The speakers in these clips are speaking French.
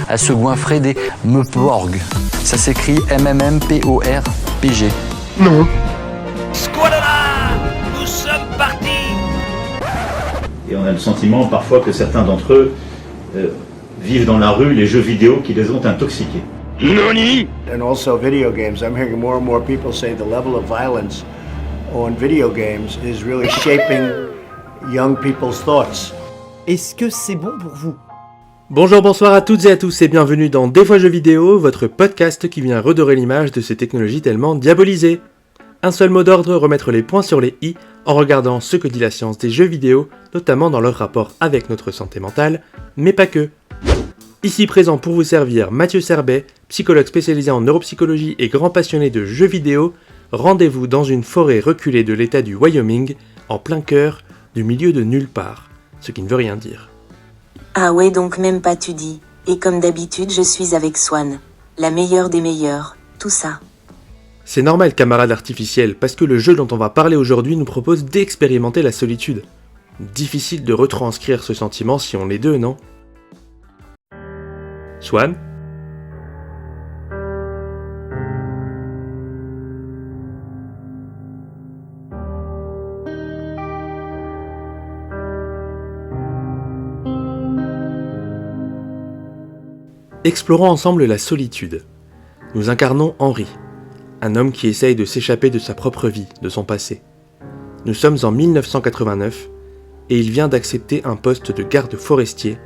à se goinfrer des meuporg. Ça s'écrit MMMPORPG. Non. Squalala, nous sommes partis. Et on a le sentiment parfois que certains d'entre eux vivent dans la rue les jeux vidéo qui les ont intoxiqués. Nani? And also video games. I'm hearing more and more people say the level of violence on video games is really shaping young people's thoughts. Est-ce que c'est bon pour vous ? Bonjour, bonsoir à toutes et à tous et bienvenue dans Des fois jeux vidéo, votre podcast qui vient redorer l'image de ces technologies tellement diabolisées. Un seul mot d'ordre, remettre les points sur les i en regardant ce que dit la science des jeux vidéo, notamment dans leur rapport avec notre santé mentale, mais pas que. Ici présent pour vous servir Mathieu Serbet, psychologue spécialisé en neuropsychologie et grand passionné de jeux vidéo. Rendez-vous dans une forêt reculée de l'état du Wyoming, en plein cœur du milieu de nulle part, ce qui ne veut rien dire. Ah ouais, donc même pas tu dis. Et comme d'habitude, je suis avec Swan, la meilleure des meilleures, tout ça. C'est normal, camarade artificiel, parce que le jeu dont on va parler aujourd'hui nous propose d'expérimenter la solitude. Difficile de retranscrire ce sentiment si on est deux, non ? Swan ? Explorons ensemble la solitude. Nous incarnons Henry, un homme qui essaye de s'échapper de sa propre vie, de son passé. Nous sommes en 1989 et il vient d'accepter un poste de garde forestier.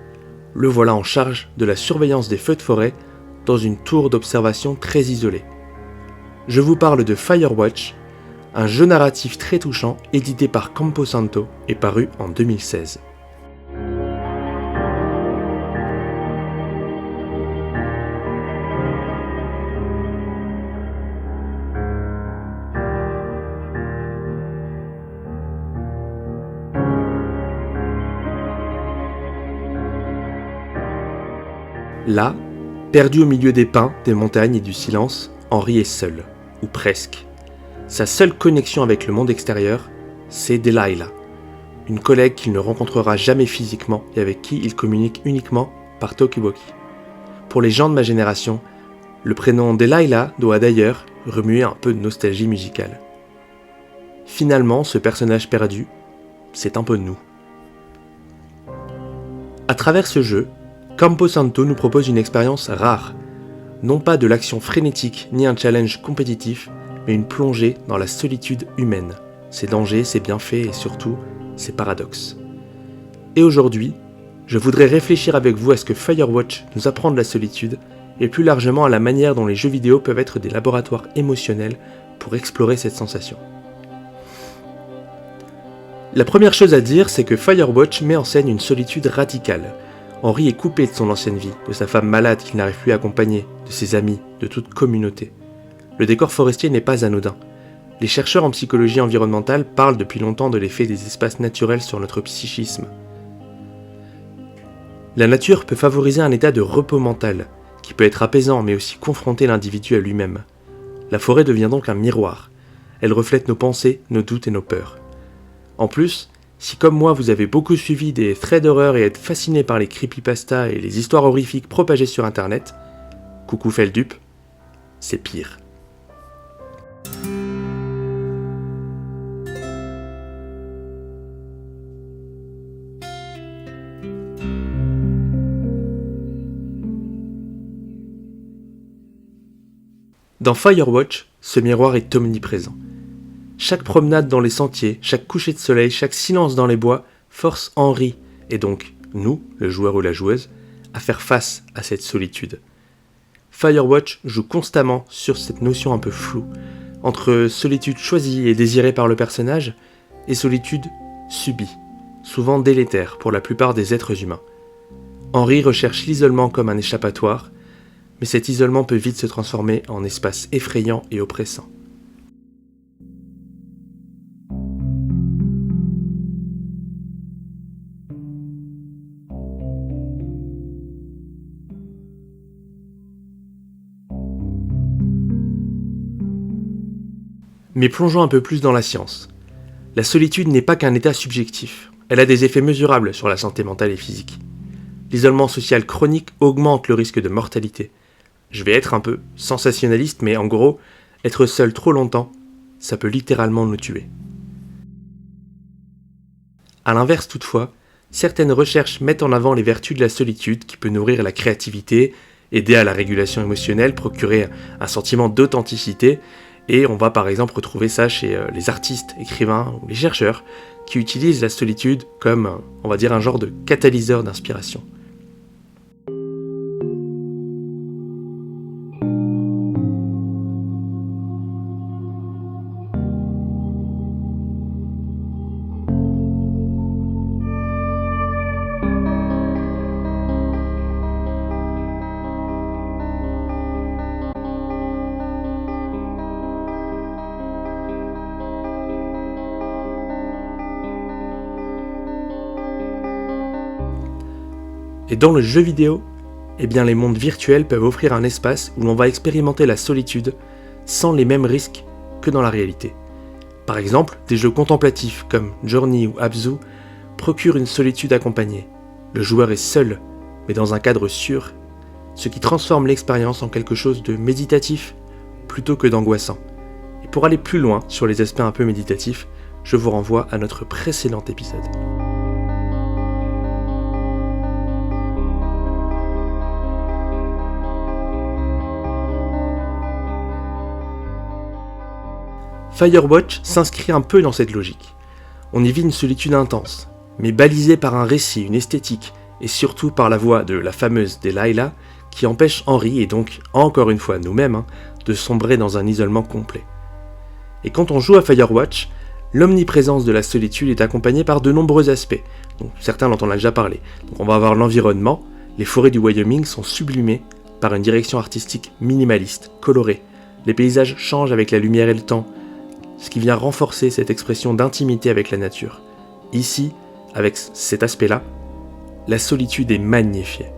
Le voilà en charge de la surveillance des feux de forêt dans une tour d'observation très isolée. Je vous parle de Firewatch, un jeu narratif très touchant édité par Camposanto et paru en 2016. Là, perdu au milieu des pins, des montagnes et du silence, Henry est seul, ou presque. Sa seule connexion avec le monde extérieur, c'est Delilah, une collègue qu'il ne rencontrera jamais physiquement et avec qui il communique uniquement par talkie-walkie. Pour les gens de ma génération, le prénom Delilah doit d'ailleurs remuer un peu de nostalgie musicale. Finalement, ce personnage perdu, c'est un peu nous. À travers ce jeu, Camposanto nous propose une expérience rare, non pas de l'action frénétique ni un challenge compétitif, mais une plongée dans la solitude humaine, ses dangers, ses bienfaits et surtout ses paradoxes. Et aujourd'hui, je voudrais réfléchir avec vous à ce que Firewatch nous apprend de la solitude et plus largement à la manière dont les jeux vidéo peuvent être des laboratoires émotionnels pour explorer cette sensation. La première chose à dire, c'est que Firewatch met en scène une solitude radicale. Henry est coupé de son ancienne vie, de sa femme malade qu'il n'arrive plus à accompagner, de ses amis, de toute communauté. Le décor forestier n'est pas anodin. Les chercheurs en psychologie environnementale parlent depuis longtemps de l'effet des espaces naturels sur notre psychisme. La nature peut favoriser un état de repos mental, qui peut être apaisant mais aussi confronter l'individu à lui-même. La forêt devient donc un miroir. Elle reflète nos pensées, nos doutes et nos peurs. En plus, si comme moi vous avez beaucoup suivi des threads d'horreur et êtes fasciné par les creepypastas et les histoires horrifiques propagées sur internet, coucou Feldup, c'est pire. Dans Firewatch, ce miroir est omniprésent. Chaque promenade dans les sentiers, chaque coucher de soleil, chaque silence dans les bois force Henry, et donc nous, le joueur ou la joueuse, à faire face à cette solitude. Firewatch joue constamment sur cette notion un peu floue, entre solitude choisie et désirée par le personnage, et solitude subie, souvent délétère pour la plupart des êtres humains. Henry recherche l'isolement comme un échappatoire, mais cet isolement peut vite se transformer en espace effrayant et oppressant. Mais plongeons un peu plus dans la science. La solitude n'est pas qu'un état subjectif, elle a des effets mesurables sur la santé mentale et physique. l'isolement social chronique augmente le risque de mortalité. Je vais être un peu sensationnaliste, mais en gros, être seul trop longtemps, ça peut littéralement nous tuer. A l'inverse toutefois, certaines recherches mettent en avant les vertus de la solitude qui peut nourrir la créativité, aider à la régulation émotionnelle, procurer un sentiment d'authenticité, et on va par exemple retrouver ça chez les artistes, écrivains ou les chercheurs qui utilisent la solitude comme, on va dire, un genre de catalyseur d'inspiration. Et dans le jeu vidéo, eh bien les mondes virtuels peuvent offrir un espace où l'on va expérimenter la solitude sans les mêmes risques que dans la réalité. Par exemple, des jeux contemplatifs comme Journey ou Abzu procurent une solitude accompagnée. Le joueur est seul, mais dans un cadre sûr, ce qui transforme l'expérience en quelque chose de méditatif plutôt que d'angoissant. Et pour aller plus loin sur les aspects un peu méditatifs, je vous renvoie à notre précédent épisode. Firewatch s'inscrit un peu dans cette logique. On y vit une solitude intense, mais balisée par un récit, une esthétique, et surtout par la voix de la fameuse Delilah, qui empêche Henry, et donc encore une fois nous-mêmes, de sombrer dans un isolement complet. Et quand on joue à Firewatch, l'omniprésence de la solitude est accompagnée par de nombreux aspects, donc certains dont on a déjà parlé. Donc on va avoir l'environnement, les forêts du Wyoming sont sublimées par une direction artistique minimaliste, colorée. Les paysages changent avec la lumière et le temps, ce qui vient renforcer cette expression d'intimité avec la nature. Ici, avec cet aspect-là, la solitude est magnifiée.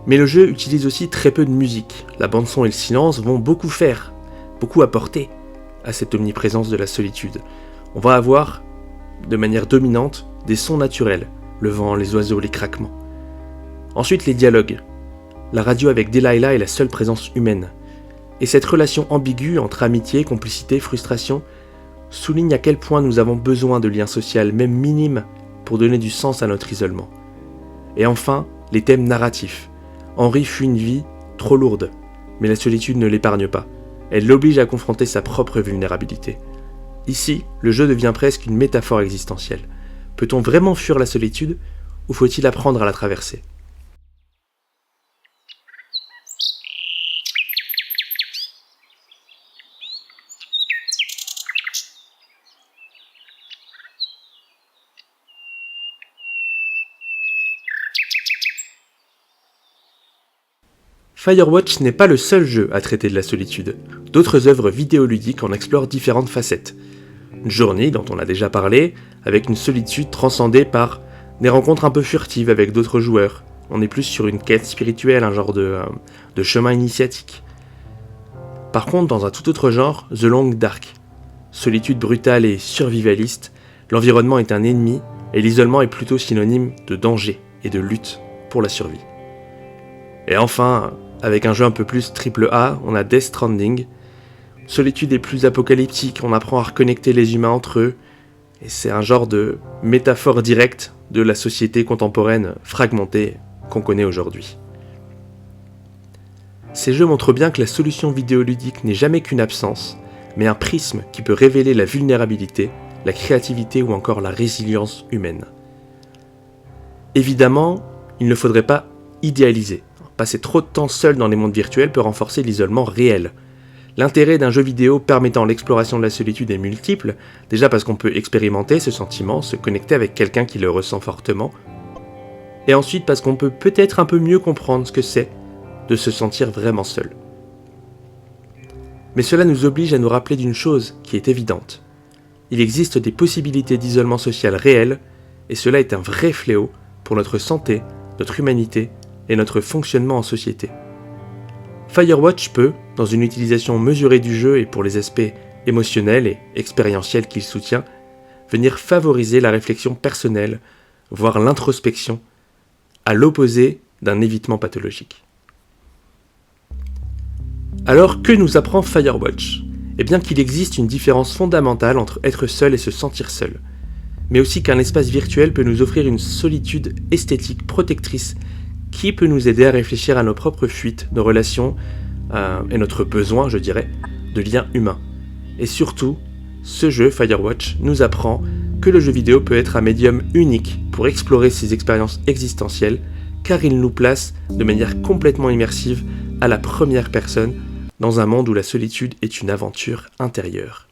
Mais le jeu utilise aussi très peu de musique. La bande-son et le silence vont beaucoup apporter à cette omniprésence de la solitude. On va avoir, de manière dominante, des sons naturels, le vent, les oiseaux, les craquements. Ensuite, les dialogues. La radio avec Delilah est la seule présence humaine. Et cette relation ambiguë entre amitié, complicité, frustration souligne à quel point nous avons besoin de liens sociaux, même minimes, pour donner du sens à notre isolement. Et enfin, les thèmes narratifs. Henry fuit une vie trop lourde, mais la solitude ne l'épargne pas. Elle l'oblige à confronter sa propre vulnérabilité. Ici, le jeu devient presque une métaphore existentielle. Peut-on vraiment fuir la solitude, ou faut-il apprendre à la traverser ? Firewatch n'est pas le seul jeu à traiter de la solitude. D'autres œuvres vidéoludiques en explorent différentes facettes. Journey, dont on a déjà parlé, avec une solitude transcendée par des rencontres un peu furtives avec d'autres joueurs. On est plus sur une quête spirituelle, un genre de chemin initiatique. Par contre, dans un tout autre genre, The Long Dark. Solitude brutale et survivaliste, l'environnement est un ennemi et l'isolement est plutôt synonyme de danger et de lutte pour la survie. Et enfin, avec un jeu un peu plus AAA, on a Death Stranding. Solitude est plus apocalyptique, on apprend à reconnecter les humains entre eux, et c'est un genre de métaphore directe de la société contemporaine fragmentée qu'on connaît aujourd'hui. Ces jeux montrent bien que la solution vidéoludique n'est jamais qu'une absence, mais un prisme qui peut révéler la vulnérabilité, la créativité ou encore la résilience humaine. Évidemment, il ne faudrait pas idéaliser. Passer trop de temps seul dans les mondes virtuels peut renforcer l'isolement réel. L'intérêt d'un jeu vidéo permettant l'exploration de la solitude est multiple, déjà parce qu'on peut expérimenter ce sentiment, se connecter avec quelqu'un qui le ressent fortement, et ensuite parce qu'on peut peut-être un peu mieux comprendre ce que c'est de se sentir vraiment seul. Mais cela nous oblige à nous rappeler d'une chose qui est évidente. Il existe des possibilités d'isolement social réel, et cela est un vrai fléau pour notre santé, notre humanité et notre fonctionnement en société. Firewatch peut, dans une utilisation mesurée du jeu et pour les aspects émotionnels et expérientiels qu'il soutient, venir favoriser la réflexion personnelle, voire l'introspection, à l'opposé d'un évitement pathologique. Alors, que nous apprend Firewatch ? Eh bien qu'il existe une différence fondamentale entre être seul et se sentir seul, mais aussi qu'un espace virtuel peut nous offrir une solitude esthétique protectrice qui peut nous aider à réfléchir à nos propres fuites, nos relations et notre besoin, je dirais, de liens humains. Et surtout, ce jeu, Firewatch, nous apprend que le jeu vidéo peut être un médium unique pour explorer ces expériences existentielles, car il nous place de manière complètement immersive à la première personne dans un monde où la solitude est une aventure intérieure.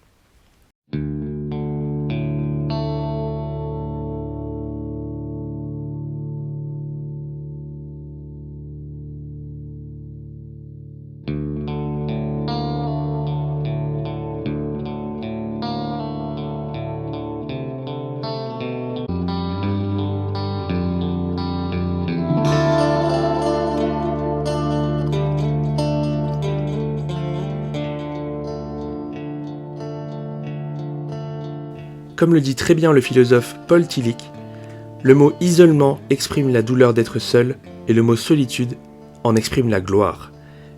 Comme le dit très bien le philosophe Paul Tillich, le mot isolement exprime la douleur d'être seul et le mot solitude en exprime la gloire.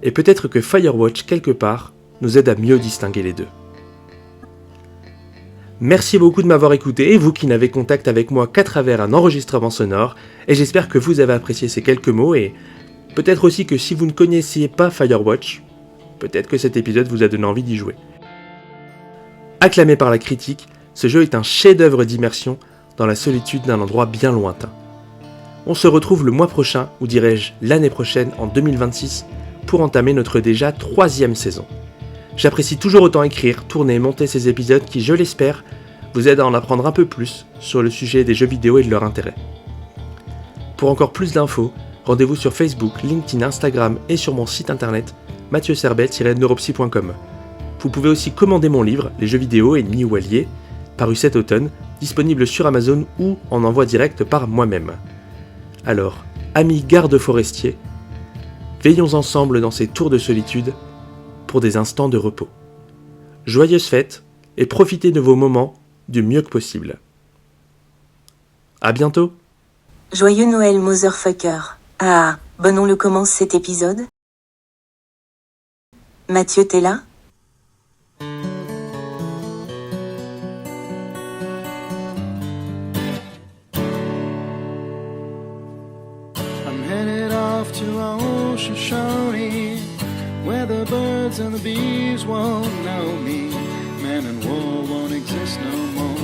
Et peut-être que Firewatch, quelque part, nous aide à mieux distinguer les deux. Merci beaucoup de m'avoir écouté, vous qui n'avez contact avec moi qu'à travers un enregistrement sonore, et j'espère que vous avez apprécié ces quelques mots, et peut-être aussi que si vous ne connaissiez pas Firewatch, peut-être que cet épisode vous a donné envie d'y jouer. Acclamé par la critique, ce jeu est un chef-d'œuvre d'immersion dans la solitude d'un endroit bien lointain. On se retrouve le mois prochain, ou dirais-je l'année prochaine, en 2026, pour entamer notre déjà 3e saison. J'apprécie toujours autant écrire, tourner et monter ces épisodes qui, je l'espère, vous aident à en apprendre un peu plus sur le sujet des jeux vidéo et de leur intérêt. Pour encore plus d'infos, rendez-vous sur Facebook, LinkedIn, Instagram et sur mon site internet mathieuserbet-neuropsy.com. Vous pouvez aussi commander mon livre, Les jeux vidéo ennemis ou alliés, paru cet automne, disponible sur Amazon ou en envoi direct par moi-même. Alors, amis gardes-forestiers, veillons ensemble dans ces tours de solitude pour des instants de repos. Joyeuses fêtes et profitez de vos moments du mieux que possible. À bientôt. Joyeux Noël, motherfucker. Ah, bon on le commence cet épisode. Mathieu, t'es là ? I'm headed off to Shoshone, where the birds and the bees won't know me. Man and war won't exist no more,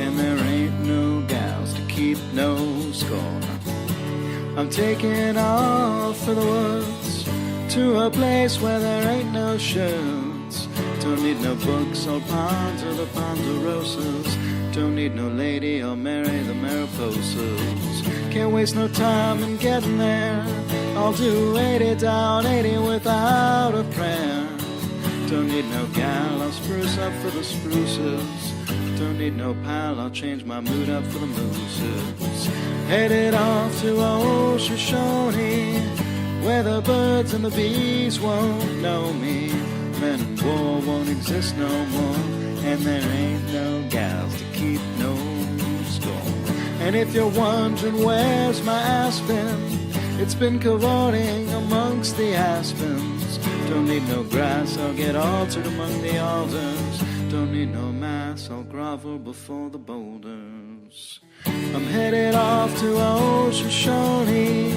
and there ain't no gals to keep no score. I'm taking off for the woods, to a place where there ain't no shirts. Don't need no books or ponds or the ponderosas. Don't need no lady or marry the Mariposas. Can't waste no time in getting there. I'll do 80 down, 80 without a prayer. Don't need no gal, I'll spruce up for the spruces. Don't need no pal, I'll change my mood up for the mooses. Headed off to old Shoshone, where the birds and the bees won't know me. Men and war won't exist no more, and there ain't no gals to keep no score. And if you're wondering where's my aspen, it's been cavorting amongst the aspens. Don't need no grass, I'll get altered among the alders. Don't need no mass, I'll grovel before the boulders. I'm headed off to old Shoshone,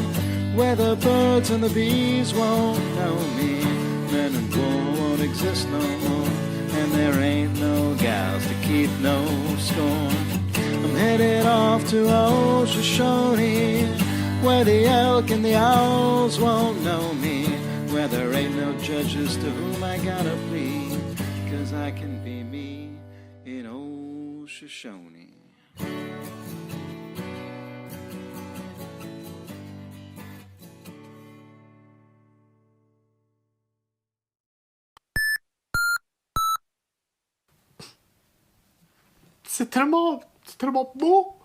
where the birds and the bees won't know me. Men and war won't exist no more, and there ain't no gals to keep no score. I'm headed off to old Shoshone, where the elk and the owls won't know me, where there ain't no judges to whom I gotta plead, 'cause I can be me in old Shoshone. C'est tellement beau.